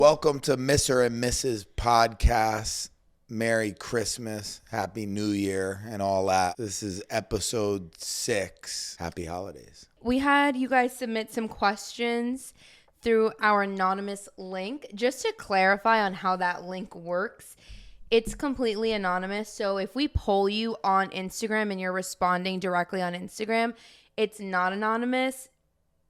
Welcome to Mr. and Mrs. Podcast. Merry Christmas, Happy New Year, and all that. This is episode 6. Happy holidays. We had you guys submit some questions through our anonymous link. Just to clarify on how that link works, it's completely anonymous. So if we poll you on Instagram and you're responding directly on Instagram, it's not anonymous.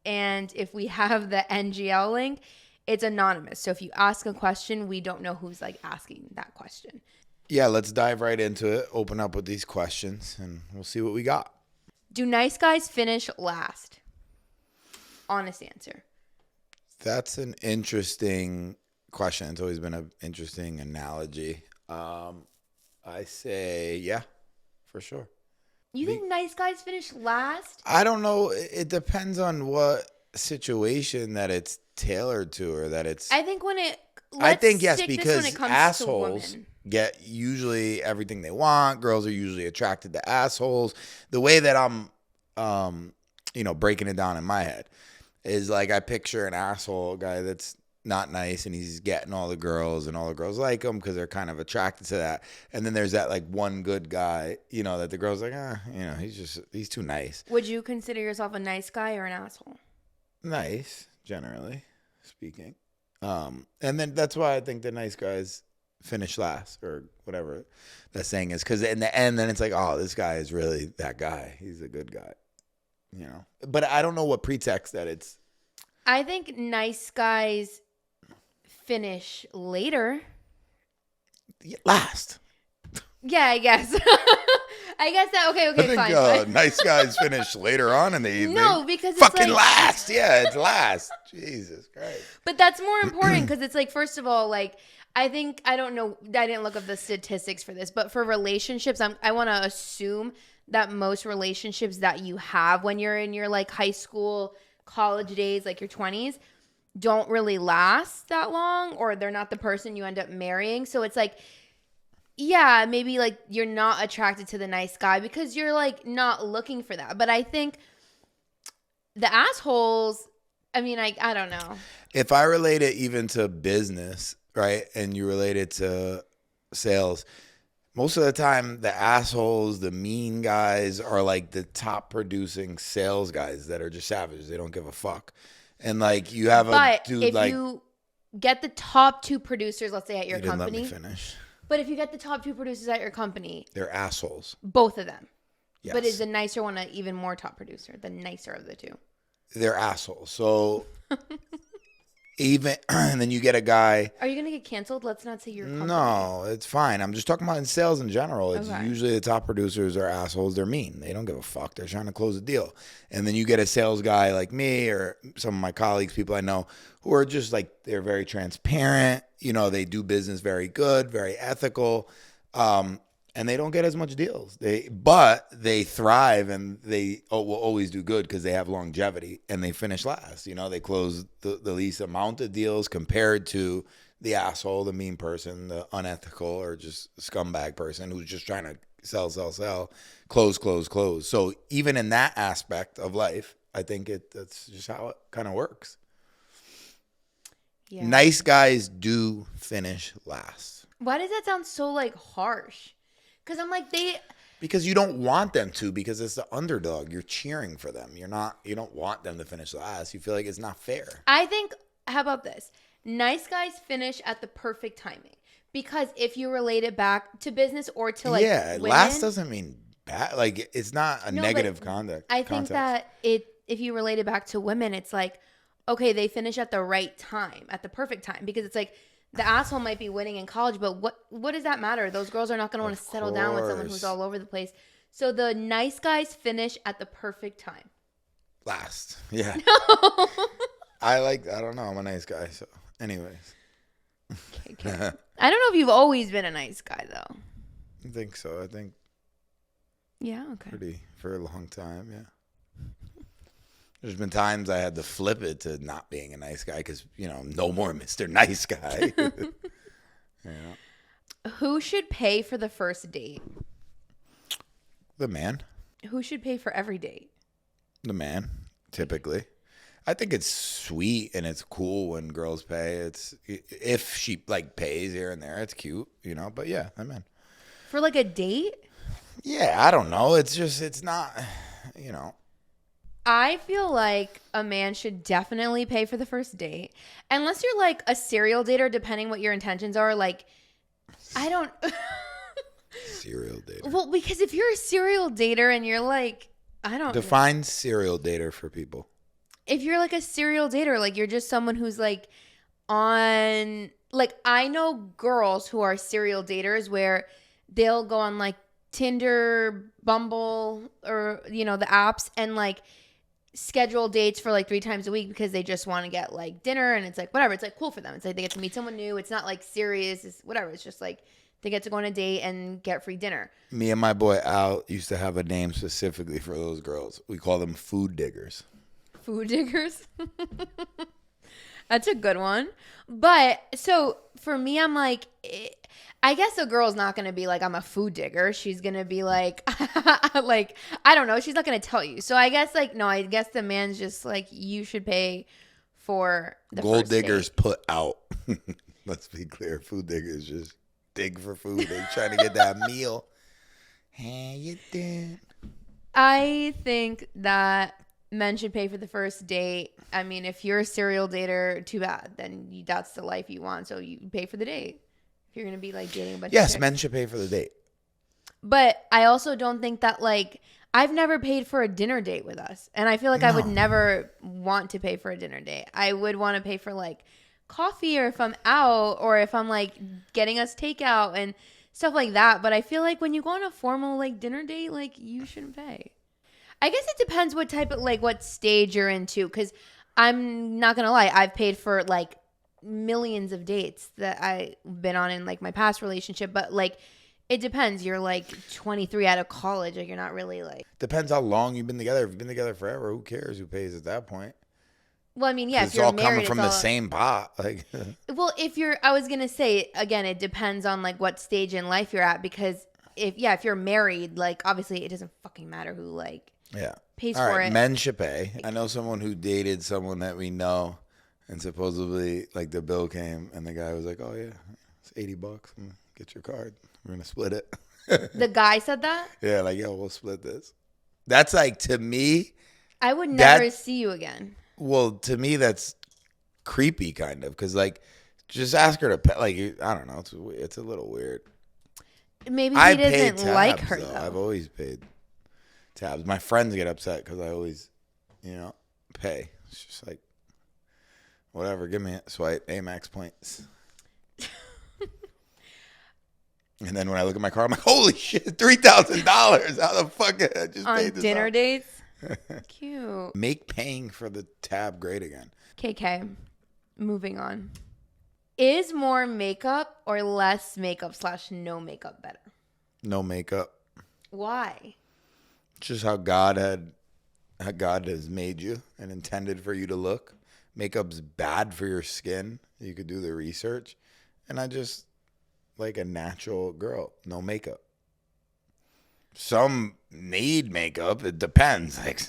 And if we have the NGL link, it's anonymous. So if you ask a question, we don't know who's asking that question. Yeah, let's dive right into it. Open up with these questions and we'll see what we got. Do nice guys finish last? Honest answer. That's an interesting question. It's always been an interesting analogy. I say, yeah, for sure. You think nice guys finish last? I don't know. It depends on what situation that it's tailored to, or that it's. I think yes, because assholes get usually everything they want. Girls are usually attracted to assholes. The way that I'm, breaking it down in my head is I picture an asshole guy that's not nice, and he's getting all the girls, and all the girls like him because they're kind of attracted to that. And then there's that one good guy, that the girls he's too nice. Would you consider yourself a nice guy or an asshole? Nice, generally speaking. And then that's why I think the nice guys finish last, or whatever that saying is, because in the end, then it's oh, this guy is really that guy. He's a good guy, But I don't know what pretext that it's. I think nice guys finish later. Last. Yeah, I guess. I guess that. Okay, I think fine. Nice guys finish later on in the evening. No, because it's fucking last. Yeah, it's last. Jesus Christ. But that's more important because it's first of all, I think, I don't know, I didn't look up the statistics for this, but for relationships, I want to assume that most relationships that you have when you're in your high school, college days, your 20s, don't really last that long, or they're not the person you end up marrying. So it's yeah, maybe you're not attracted to the nice guy because you're not looking for that. But I think the assholes, I don't know. If I relate it even to business, right, and you relate it to sales, most of the time the assholes, the mean guys are the top producing sales guys that are just savages. They don't give a fuck. And you have a dude if you get the top 2 producers, let's say at your you didn't company. Let me finish. But if you get the top 2 producers at your company, they're assholes. Both of them. Yes. But is the nicer one an even more top producer? The nicer of the 2. They're assholes. So even and then you get a guy. Are you gonna get canceled? Let's not say your company. No, it's fine. I'm just talking about in sales in general. It's okay. Usually the top producers are assholes. They're mean. They don't give a fuck. They're trying to close a deal. And then you get a sales guy like me, or some of my colleagues, people I know, who are just they're very transparent. They do business very good, very ethical. And they don't get as much deals. But they thrive, and they will always do good because they have longevity, and they finish last. They close the least amount of deals compared to the asshole, the mean person, the unethical, or just scumbag person who's just trying to sell, close. So even in that aspect of life, I think that's just how it kind of works. Yeah. Nice guys do finish last. Why does that sound so harsh? Because I'm because you don't want them to, because it's the underdog. You're cheering for them. You don't want them to finish last. You feel like it's not fair. I think, how about this? Nice guys finish at the perfect timing. Because if you relate it back to business or to yeah, women, last doesn't mean bad. It's not a negative context. I think that if you relate it back to women, it's okay, they finish at the right time, at the perfect time, because it's the asshole might be winning in college, but what does that matter? Those girls are not going to want to settle down with someone who's all over the place. So the nice guys finish at the perfect time. Last. Yeah. No. I don't know. I'm a nice guy. So anyways. Okay. I don't know if you've always been a nice guy, though. I think so. Yeah, okay. For a long time, yeah. There's been times I had to flip it to not being a nice guy because, no more Mr. Nice Guy. Yeah. Who should pay for the first date? The man. Who should pay for every date? The man, typically. I think it's sweet and it's cool when girls pay. It's if she like pays here and there, it's cute, you know. But yeah, I'm in. For like a date? Yeah, I don't know. It's just it's not, you know. I feel like a man should definitely pay for the first date. Unless you're like a serial dater, depending what your intentions are. Like, I don't. Serial dater. Well, because if you're a serial dater and you're like, I don't Define serial dater for people. If you're like a serial dater, like you're just someone who's like on, like I know girls who are serial daters where they'll go on like Tinder, Bumble, or, you know, the apps and like schedule dates for like 3 times a week because they just want to get like dinner, and it's like whatever, it's like cool for them. It's like they get to meet someone new. It's not like serious, it's whatever. It's just like they get to go on a date and get free dinner. Me and my boy Al used to have a name specifically for those girls. We call them food diggers. Food diggers. That's a good one. But so for me, I'm like, I guess a girl's not going to be like, I'm a food digger. She's going to be like, like, I don't know. She's not going to tell you. So I guess like, no, I guess the man's just like, you should pay for the Gold first diggers date. put out. Let's be clear. Food diggers just dig for food. They trying to get that meal. How you doing? I think that men should pay for the first date. I mean, if you're a serial dater, too bad. Then that's the life you want. So you pay for the date. If you're going to be like dating a bunch of Yes, chicks. men should pay for the date. But I also don't think that like I've never paid for a dinner date with us. And I feel like I would never want to pay for a dinner date. I would want to pay for like coffee, or if I'm out, or if I'm like getting us takeout and stuff like that. But I feel like when you go on a formal like dinner date, like you shouldn't pay. I guess it depends what type of like what stage you're into, because I'm not gonna lie, I've paid for like millions of dates that I've been on in like my past relationship, but like it depends. You're like 23 out of college, like you're not really like. Depends how long you've been together. If you've been together forever, who cares who pays at that point? Well, I mean, yeah, if It's you're all married, coming from it's the all, same pot. Like, well, if you're, I was gonna say again, it depends on like what stage in life you're at, because if you're married, like obviously it doesn't fucking matter who like yeah. pays All for right, it. men should pay. I know someone who dated someone that we know, and supposedly like the bill came, and the guy was like, "Oh yeah, it's $80. Get your card. We're gonna split it." The guy said that? Yeah, like, yo, we'll split this. That's like, to me, I would never see you again. well, to me, that's creepy kind of, because like, just ask her to pay. Like, I don't know, it's a little weird. Maybe I he pay doesn't tabs, like her though. though. I've always paid tabs. My friends get upset because I always, pay. It's just like, whatever, give me a swipe, Amex points. And then when I look at my car, I'm like, holy shit, $3,000. How the fuck did I just On paid this dinner off? dates? Cute. Make paying for the tab great again. KK, moving on. Is more makeup or less makeup / no makeup better? No makeup. Why? Just how God has made you and intended for you to look. Makeup's bad for your skin. You could do the research. And I just like a natural girl, no makeup. Some need makeup. It depends. Like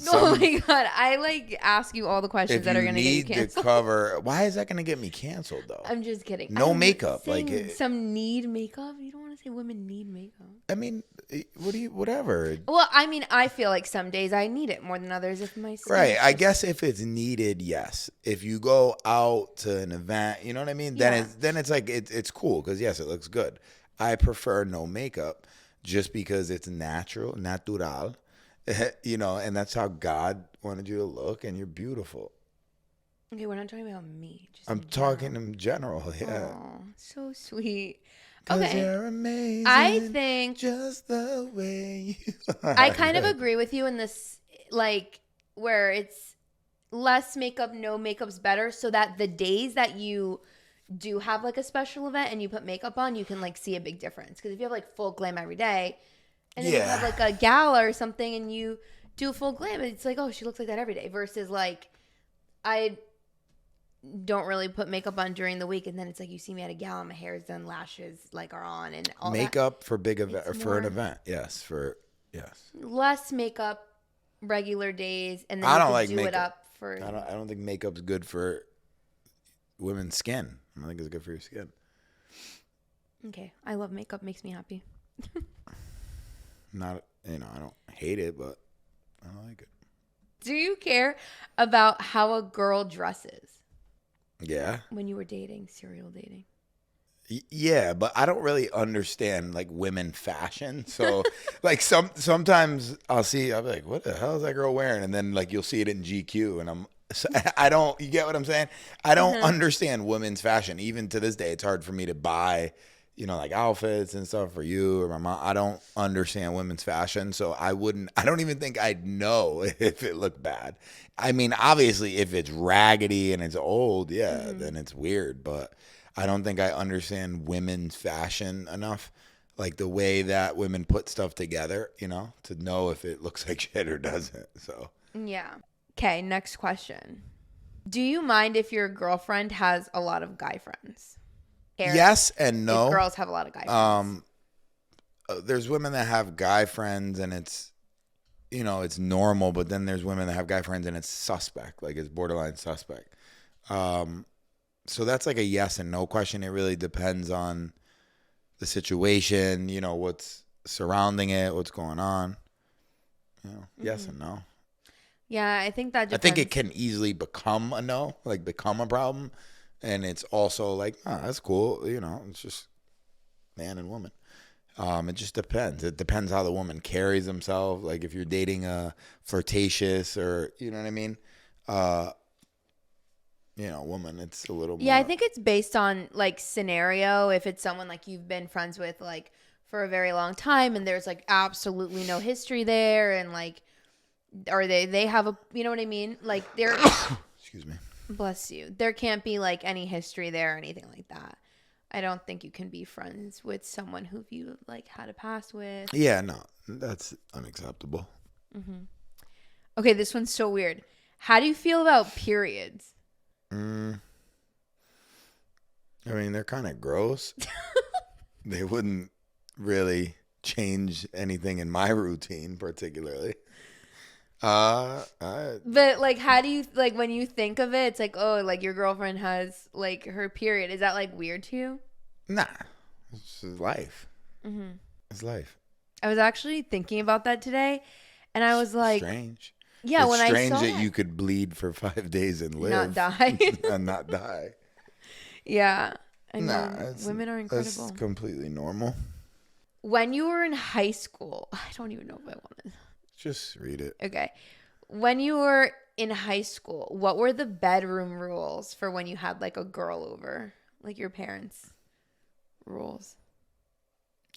Oh my god! I like ask you all the questions if that are you gonna get you need to canceled. cover, why is that gonna get me canceled though? I'm just kidding. No I'm makeup, saying like some need makeup. You don't want to say women need makeup. I mean, whatever. Well, I mean, I feel like some days I need it more than others. If my skin Right. is I just- guess if it's needed, yes. If you go out to an event, you know what I mean? Yeah. Then it's like it's cool because yes, it looks good. I prefer no makeup just because it's natural, and that's how God wanted you to look, and you're beautiful. Okay, we're not talking about me. Just I'm in talking general. in general, yeah. Aw, so sweet. 'Cause Okay. you're amazing. I think just the way you are. I kind of agree with you in this, like, where it's less makeup, no makeup's better, so that the days that you do have like a special event and you put makeup on, you can like see a big difference. Because if you have like full glam every day, and then you have like a gala or something and you do full glam, it's like, oh, she looks like that every day. Versus like, I don't really put makeup on during the week, and then it's like you see me at a gala, my hair is done, lashes like are on, and all makeup for big event It's for an more- event. Yes, yes. that. Less makeup, regular days, and then I you don't can like do makeup. it up for. I don't think makeup's good for women's skin. I don't think it's good for your skin. Okay, I love makeup. Makes me happy. Not, I don't hate it, but I don't like it. Do you care about how a girl dresses? Yeah. When you were dating, serial dating. Yeah, but I don't really understand like women fashion. So like sometimes I'll be like, what the hell is that girl wearing? And then like you'll see it in GQ and I don't, you get what I'm saying? I don't understand women's fashion. Even to this day, it's hard for me to buy, like outfits and stuff for you or my mom. I don't understand women's fashion. So I don't even think I'd know if it looked bad. I mean, obviously if it's raggedy and it's old, yeah, then it's weird. But I don't think I understand women's fashion enough, like the way that women put stuff together, to know if it looks like shit or doesn't. So yeah. Okay, next question. Do you mind if your girlfriend has a lot of guy friends? Yes and no. If girls have a lot of guy friends. There's women that have guy friends and it's, it's normal, but then there's women that have guy friends and it's suspect, like it's borderline suspect. So that's like a yes and no question. It really depends on the situation, what's surrounding it, what's going on. Yes and no. Yeah, I think that depends. I think it can easily become a no, like become a problem. And it's also like, oh, that's cool. It's just man and woman. It just depends. It depends how the woman carries themselves. Like if you're dating a flirtatious or, you know what I mean? Woman, it's a little more. Yeah, I think it's based on like scenario. If it's someone like you've been friends with like for a very long time and there's like absolutely no history there and like, or they have a, you know what I mean? Like they're, excuse me. Bless you. There can't be like any history there or anything like that. I don't think you can be friends with someone who you like had a past with. Yeah, no, that's unacceptable. Okay, this one's so weird. How do you feel about periods? I mean, they're kind of gross. They wouldn't really change anything in my routine, particularly. But like, how do you like when you think of it? It's like, oh, like your girlfriend has like her period. Is that like weird to you? Nah, it's life. It's life. I was actually thinking about that today, and I was like, strange. Yeah, it's when I strange saw that you could bleed for 5 days and live, not die, and not die. Yeah, I mean, women are incredible. That's completely normal. When you were in high school, I don't even know if I want to. Just read it. Okay. When you were in high school, what were the bedroom rules for when you had like a girl over? Like your parents' rules?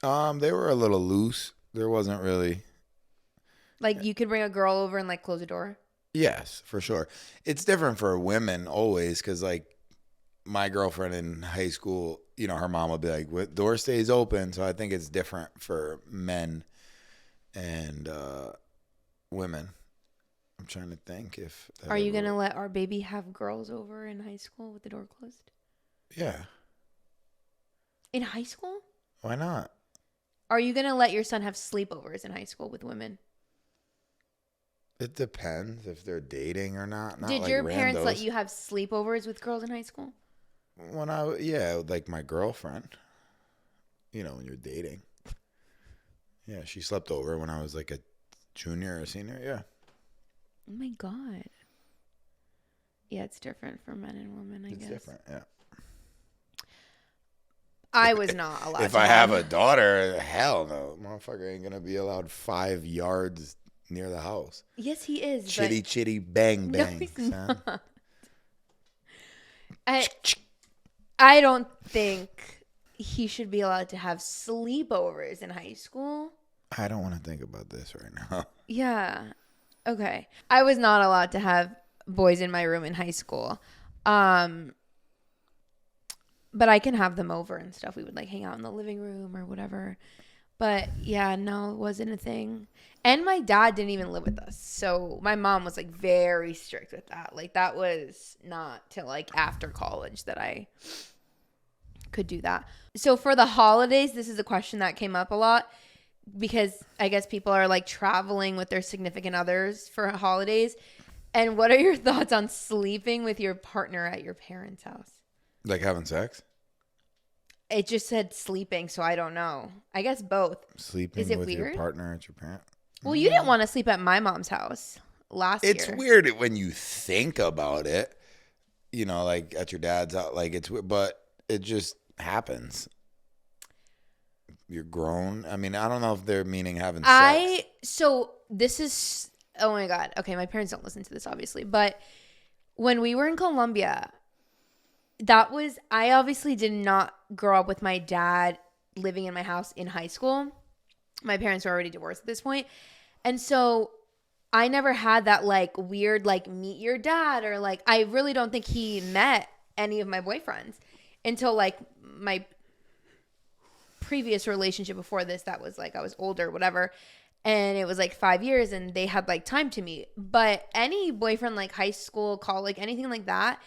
They were a little loose. There wasn't really. Like you could bring a girl over and like close the door? Yes, for sure. It's different for women always because like my girlfriend in high school, her mom would be like, "What door stays open?" So I think it's different for men and women. I'm trying to think if. Are you gonna let our baby have girls over in high school with the door closed? Yeah. In high school? Why not? Are you gonna let your son have sleepovers in high school with women? It depends if they're dating or not. Did like your parents let you have sleepovers with girls in high school? Like my girlfriend. When you're dating. Yeah, she slept over when I was like a junior or senior. Yeah. Oh my God. Yeah, it's different for men and women, I guess. It's different, yeah. I was not allowed if I have a daughter, hell no. Motherfucker ain't going to be allowed 5 yards near the house. Yes, he is. Chitty, chitty, bang, bang. No, he's not. I don't think he should be allowed to have sleepovers in high school. I don't want to think about this right now. Yeah. Okay. I was not allowed to have boys in my room in high school. But I can have them over and stuff. We would like hang out in the living room or whatever. But yeah, no, it wasn't a thing. And my dad didn't even live with us. So my mom was like very strict with that. Like that was not till like after college that I could do that. So for the holidays, this is a question that came up a lot because I guess people are like traveling with their significant others for holidays. And what are your thoughts on sleeping with your partner at your parents' house? Like having sex? It just said sleeping, so I don't know. I guess both. Is Sleeping it with your weird? partner at your parent? Well, you didn't want to sleep at my mom's house last It's year. weird when you think about it, you know, like at your dad's out, like it's weird, but it just happens. You're grown. I mean, I don't know if they're meaning having sex. So this is, oh my God. Okay, my parents don't listen to this, obviously. But when we were in Colombia, I obviously did not grow up with my dad living in my house in high school. My parents were already divorced at this point. And so I never had that like weird, like meet your dad, or like, I really don't think he met any of my boyfriends until like my previous relationship before this. That was like, I was older, whatever. And it was like 5 years and they had like time to meet. But any boyfriend, like high school, college, like anything like that,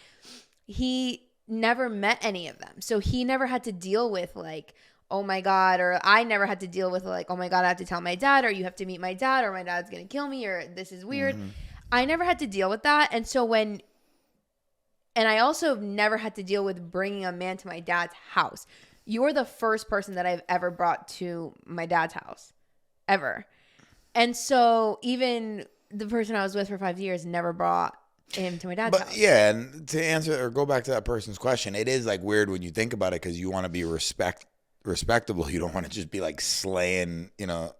he never met any of them. So he never had to deal with like, oh my God, or I never had to deal with like, oh my God, I have to tell my dad, or you have to meet my dad, or my dad's going to kill me, or this is weird. Mm-hmm. I never had to deal with that. And so and I also never had to deal with bringing a man to my dad's house. You're the first person that I've ever brought to my dad's house, ever. And so even the person I was with for 5 years never brought him to my dad's house. Yeah, and to answer or go back to that person's question, it is like weird when you think about it because you want to be respectable. You don't want to just be like slaying, you know,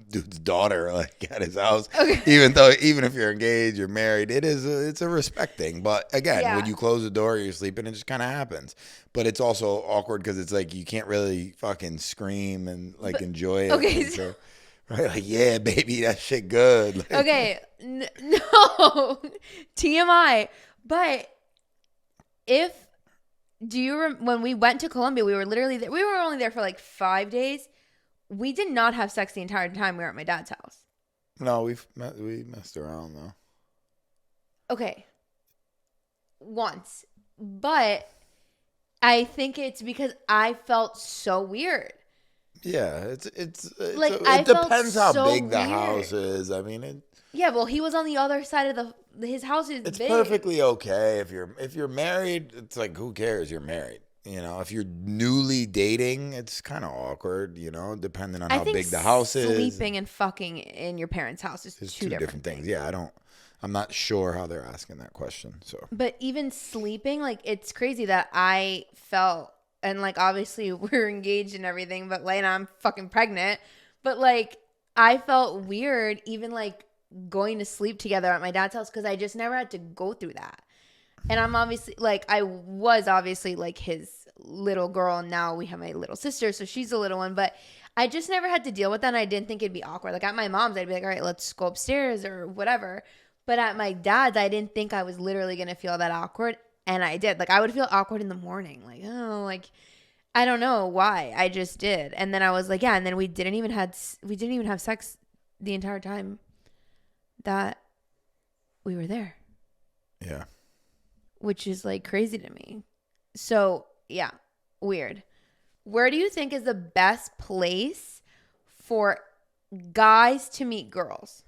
dude's daughter like at his house. Okay. Even if you're engaged, you're married, it's a respect thing. But again, when you close the door, you're sleeping, it just kind of happens. But it's also awkward because it's like you can't really fucking scream and like enjoy it. Okay. So, right? Like, yeah, baby, that shit good. Like, okay. No. TMI. But when we went to Colombia, we were literally there. We were only there for like 5 days. We did not have sex the entire time we were at my dad's house. No, we messed around though. Okay. Once. But I think it's because I felt so weird. Yeah, it it depends how so big the weird. house is. I mean, yeah, well, he was on the other side of his house is it's big. perfectly okay if you're married. It's like, who cares? You're married. You know, if you're newly dating, it's kind of awkward. You know, depending on how big the house is. Sleeping and fucking in your parents' house is two different things. Yeah, I'm not sure how they're asking that question. So, but even sleeping, like, it's crazy that I felt, and like obviously we're engaged and everything, but like I'm fucking pregnant. But like I felt weird even like going to sleep together at my dad's house because I just never had to go through that. And I'm obviously like, I was obviously like his little girl, and now we have my little sister, so she's a little one, but I just never had to deal with that, and I didn't think it'd be awkward. Like at my mom's, I'd be like, all right, let's go upstairs or whatever. But at my dad's, I didn't think I was literally going to feel that awkward, and I did. Like I would feel awkward in the morning, like, oh, like I don't know why, I just did. And then I was like, yeah, and then we didn't even have sex the entire time that we were there. Yeah. Which is like crazy to me. So, yeah, weird. Where do you think is the best place for guys to meet girls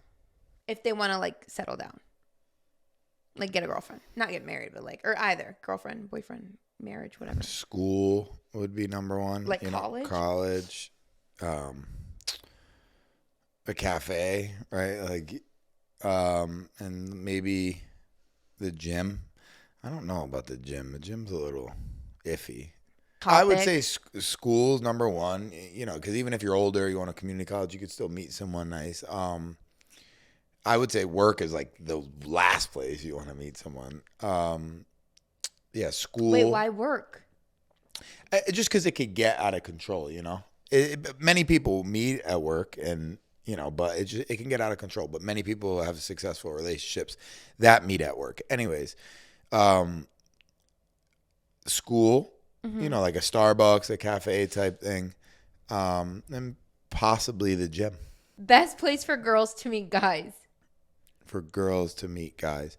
if they want to like settle down? Like get a girlfriend, not get married, but like, or either girlfriend, boyfriend, marriage, whatever. School would be number one. Like college? College, a cafe, right? Like, and maybe the gym. I don't know about the gym. The gym's a little iffy. I would say school's number one, you know, because even if you're older, you want a community college, you could still meet someone nice. I would say work is like the last place you want to meet someone. Yeah, school. Wait, why work? Just because it could get out of control, you know. Many people meet at work and, you know, but it can get out of control. But many people have successful relationships that meet at work. Anyways, school, you know, like a Starbucks, a cafe type thing, and possibly the gym. Best place for girls to meet guys. For girls to meet guys,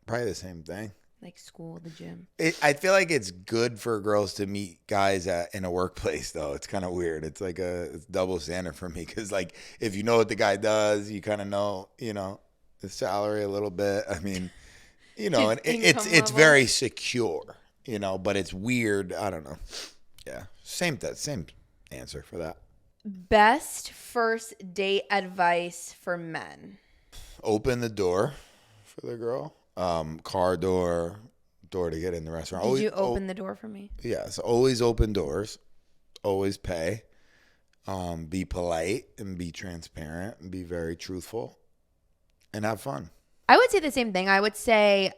probably the same thing. Like school, the gym. I feel like it's good for girls to meet guys in a workplace, though. It's kind of weird. It's like it's double standard for me because, like, if you know what the guy does, you kind of know, you know, the salary a little bit. I mean, you know, His and income it's level. very secure, you know, but it's weird. I don't know. Yeah, same answer for that. Best first date advice for men. Open the door for the girl. Car door, door to get in the restaurant. Did Always, you open the door for me? yes, always open doors. Always pay. Be polite and be transparent and be very truthful and have fun. I would say the same thing. I would say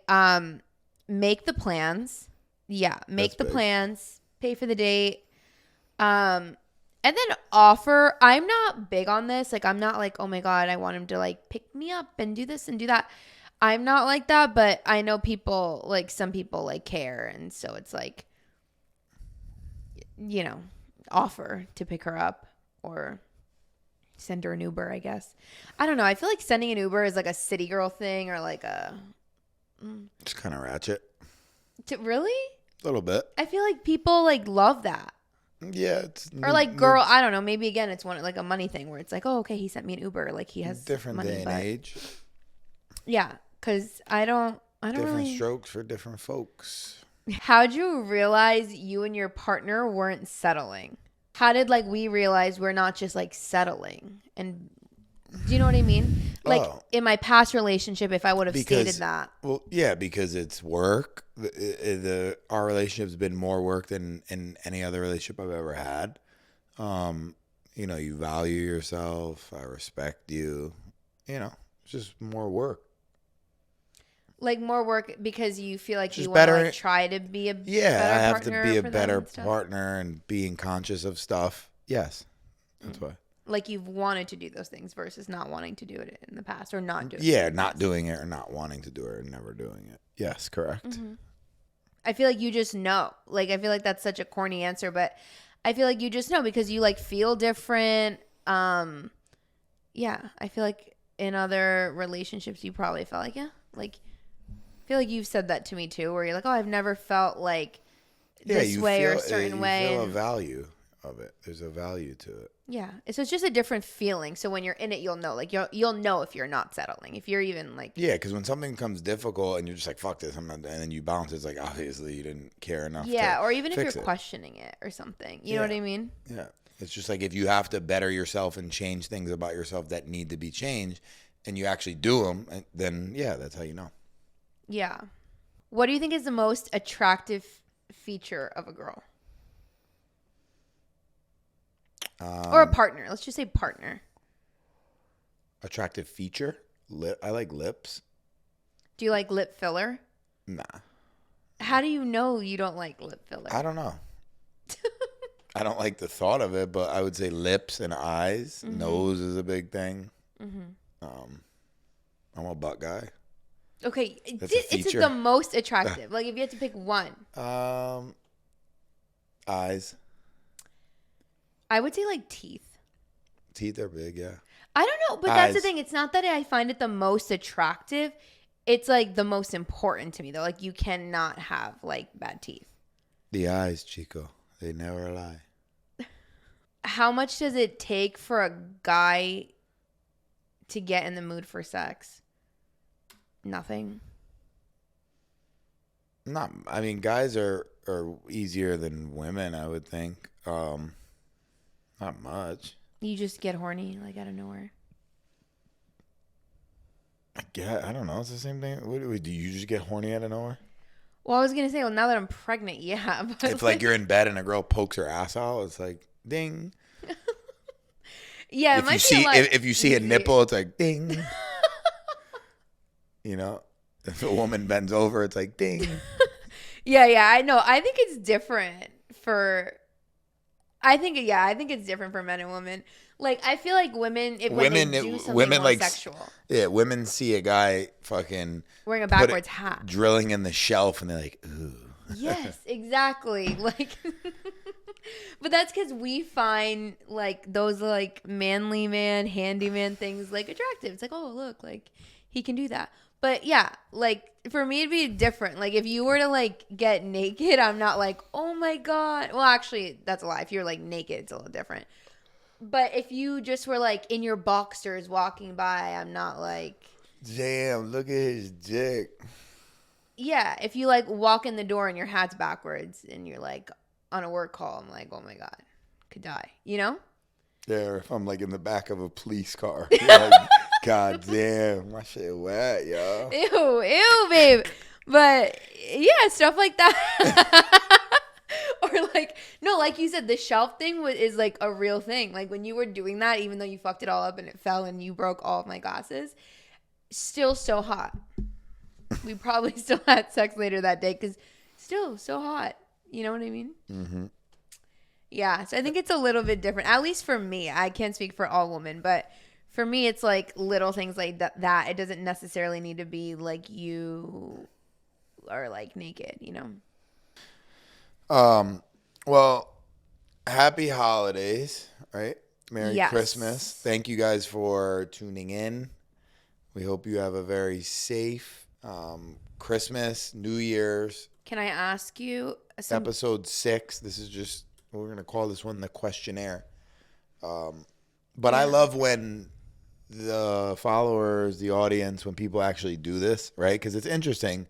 make the plans. Yeah, make That's the big. plans, pay for the date. And then offer. I'm not big on this. Like, I'm not like, oh my God, I want him to like pick me up and do this and do that. I'm not like that, but I know people, like some people like care. And so it's like, you know, offer to pick her up or send her an Uber, I guess. I don't know. I feel like sending an Uber is like a city girl thing or like a. It's kind of ratchet. Really? A little bit. I feel like people like love that. Yeah, it's Or like girl, I don't know. Maybe again, it's one like a money thing where it's like, oh, okay, he sent me an Uber, like he has different money, day and but age. yeah, because I don't Different really. strokes for different folks. How'd you realize you and your partner weren't settling? How did like we realize we're not just like settling? And do you know what I mean? Like in my past relationship, if I would have stated that. Well, yeah, because it's work. Our relationship's been more work than in any other relationship I've ever had. You know, you value yourself. I respect you. You know, it's just more work. Like more work because you feel like Just you want to better- like try to be a better Yeah, I have to partner be a for them better and stuff? partner and being conscious of stuff. Yes, that's why. Like you've wanted to do those things versus not wanting to do it in the past or not doing it. Yeah, in the not past. doing it or not wanting to do it or never doing it. Yes, correct. I feel like you just know. Like I feel like that's such a corny answer, but I feel like you just know because you like feel different. Yeah, I feel like in other relationships you probably felt like, yeah, like I feel like you've said that to me too, where you're like, oh, I've never felt like this way or a certain way. You feel a and- value of it. There's a value to it. Yeah, so it's just a different feeling. So when you're in it, you'll know. Like you'll know if you're not settling. If you're even like Yeah, because when something becomes difficult and you're just like, fuck this, I'm not, and then you bounce, it's like, obviously you didn't care enough. yeah, to or even if you're fix it. questioning it or something. You know what I mean? Yeah. It's just like if you have to better yourself and change things about yourself that need to be changed and you actually do them, then yeah, that's how you know. Yeah. What do you think is the most attractive feature of a girl or a partner? Let's just say partner. Attractive feature? I like lips. Do you like lip filler? Nah. How do you know you don't like lip filler? I don't know. I don't like the thought of it, but I would say lips and eyes. Nose is a big thing. I'm a butt guy. Okay, That's a it's feature. the most attractive. Like if you had to pick one, Eyes. I would say like teeth. Teeth are big, yeah. I don't know, but that's the Eyes. thing. It's not that I find it the most attractive. It's like the most important to me though. Like you cannot have like bad teeth. The eyes, Chico. They never lie. How much does it take for a guy to get in the mood for sex? Nothing. I mean, guys are easier than women, I would think. Not much. You just get horny like out of nowhere. I don't know. It's the same thing. Do you just get horny out of nowhere? Well, I was gonna say, well, now that I'm pregnant, yeah. But If like you're in bed and a girl pokes her ass out, it's like ding. yeah, it If might you be see a lot if you see a easier. nipple, it's like ding. You know, if a woman bends over, it's like ding. Yeah, I know. I think it's different for. I think it's different for men and women. Like I feel like women, when they do something more like sexual, yeah, women see a guy fucking wearing a backwards hat. drilling in the shelf, and they're like, ooh. Yes, exactly. Like, but that's because we find like those like manly man, handyman things like attractive. It's like, oh, look, like he can do that. But yeah, like for me, it'd be different. Like if you were to like get naked, I'm not like, oh my God. Well, actually, that's a lie. If you're like naked, it's a little different. But if you just were like in your boxers walking by, I'm not like. Damn, look at his dick. Yeah, if you like walk in the door and your hat's backwards and you're like on a work call, I'm like, oh my God, could die, you know? Yeah, if I'm like in the back of a police car. Like, God damn, my shit wet, yo. Ew, babe. But yeah, stuff like that. Or like, no, like you said, the shelf thing is like a real thing. Like when you were doing that, even though you fucked it all up and it fell and you broke all of my glasses, still so hot. We probably still had sex later that day because still so hot. You know what I mean? Mm-hmm. Yeah, so I think it's a little bit different. At least for me. I can't speak for all women, but for me, it's like little things like that. It doesn't necessarily need to be like you are like naked, you know? Well, happy holidays, right? Merry Yes. Christmas. Thank you guys for tuning in. We hope you have a very safe Christmas, New Year's. Can I ask you Episode 6. This is just, we're going to call this one the questionnaire. But I love when the followers, the audience, when people actually do this, right? Because it's interesting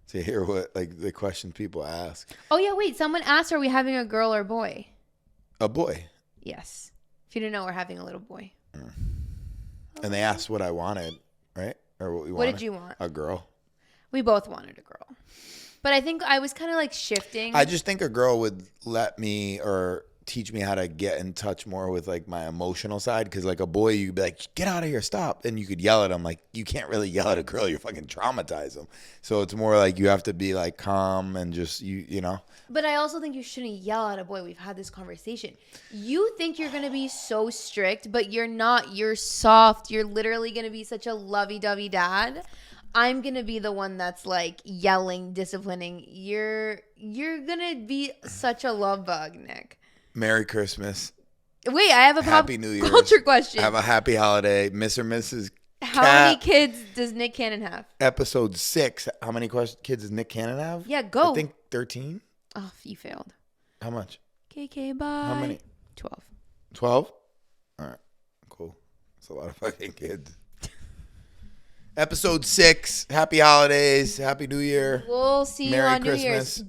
to hear what, like, the questions people ask. Oh, yeah, wait. Someone asked, are we having a girl or boy? A boy. Yes. If you didn't know, we're having a little boy. And they asked what I wanted, right? Or what we wanted. What did you want? A girl. We both wanted a girl. But I think I was kind of like shifting. I just think a girl would let me or teach me how to get in touch more with like my emotional side. Because like a boy, you'd be like, get out of here, stop. And you could yell at them. Like you can't really yell at a girl. You're fucking traumatize them. So it's more like you have to be like calm and just, you know. But I also think you shouldn't yell at a boy. We've had this conversation. You think you're going to be so strict, but you're not. You're soft. You're literally going to be such a lovey-dovey dad. I'm going to be the one that's like yelling, disciplining. You're going to be such a love bug, Nick. Merry Christmas. Wait, I have a Happy New Year's. culture question. Have a happy holiday. Mr. or Mrs. How Cat. many kids does Nick Cannon have? Episode 6. How many kids does Nick Cannon have? Yeah, go. I think 13. Oh, you failed. How much? KK, bye. How many? 12. 12? All right. Cool. That's a lot of fucking kids. Episode 6. Happy holidays. Happy New Year. We'll see you Merry on New Christmas. Year's.